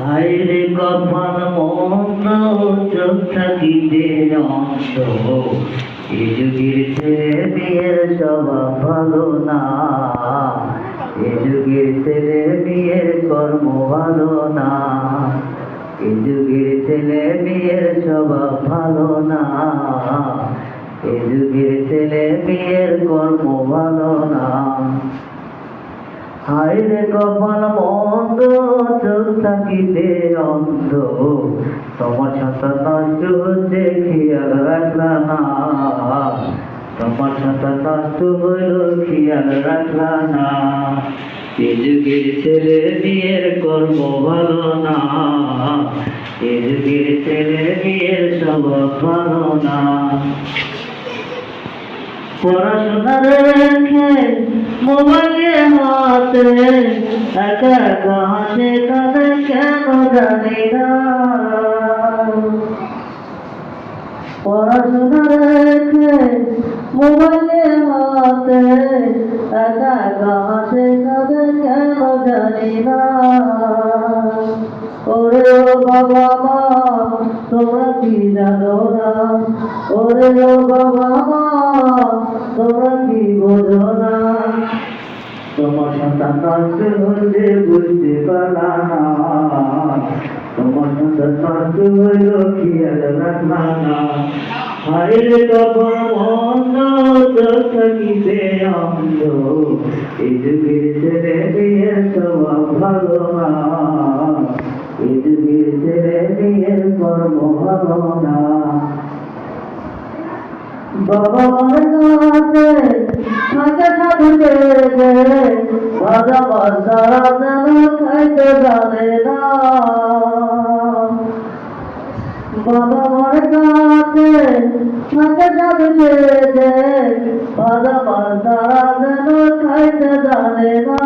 হায়রে কপাল মন্দ, চোখ থাকিতে অন্ধ, এ যুগের ছেলে মেয়ের স্বভাব ভালো না, এ যুগের ছেলে মেয়ের কর্ম ভালো না, এ যুগের ছেলে মেয়ের স্বভাব ভালো না, এ যুগের ছেলে মেয়ের কর্ম ভালো না। হায়রে কপাল মন্দ, চোখ থাকিতে অন্ধ, তোমার সন্তান নষ্ট হচ্ছে খেয়াল রাখলা না, তোমার সন্তান নষ্ট হইল খেয়াল রাখলা না। এ যুগের ছেলে মেয়ের কর্ম ভালো না, এ যুগের ছেলে মেয়ের স্বভাব ভালো না। পড়াশোনা রেখে মোবাইলে হাতে একা একা হাসে কাঁদে কেন জানি না। পড়াশোনা রেখে মোবাইলে হাতে একা একা হাসে কাঁদে কেন জানি না। ওরে ও বাবা মা তোমরা কি জানো না, ওরে ও বাবা মা তোমরা কি বোঝো না। তোমার সন্তান নষ্ট হচ্ছে বুঝতে পারলা না, তোমার সন্তান নষ্ট হইল খেয়াল রাখলা না। হায়রে কপাল মন্দ, চোখ থাকিতে অন্ধ, এই যুগের ছেলে মেয়ের স্বভাব ভালো না, এই যুগের ছেলে মেয়ের কর্ম ভালো না। বাবা মার কাছে থাকে সাধুতে বাজা বাজারা যেন খাইতে জানে না। বাবা মার কাছে থাকে সাধুতে বাজা বাজারা যেন খাইতে জানে না।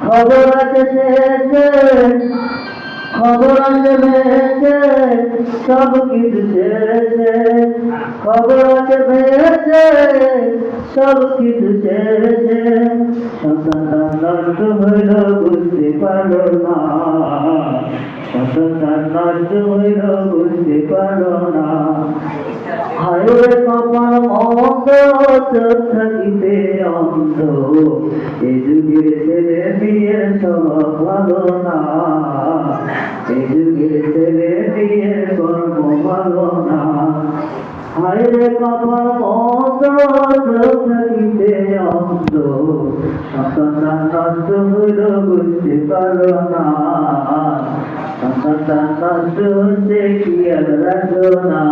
খবর আছে শেষে খবর আছে ভেসে সব কিছু ছেড়েছে, খবর আছে ভেসে সব কিছু ছেড়েছে। সন্তান নষ্ট হইল বুঝতে পারো না, সন্তান নষ্ট হইল বুঝতে পারো না। হায়রে কপাল মন্দ, চোখ থাকিতে অন্ধ, এ যুগের ছেলে মেয়ের স্বভাব ভালো না, এ যুগের ছেলে মেয়ের কর্ম ভালো না। হায়রে কপাল মন্দ, চোখ থাকিতে অন্ধ, সন্তান নষ্ট হইল বুঝতে পারো না, সন্তান নষ্ট হচ্ছে খেয়াল রাখো না।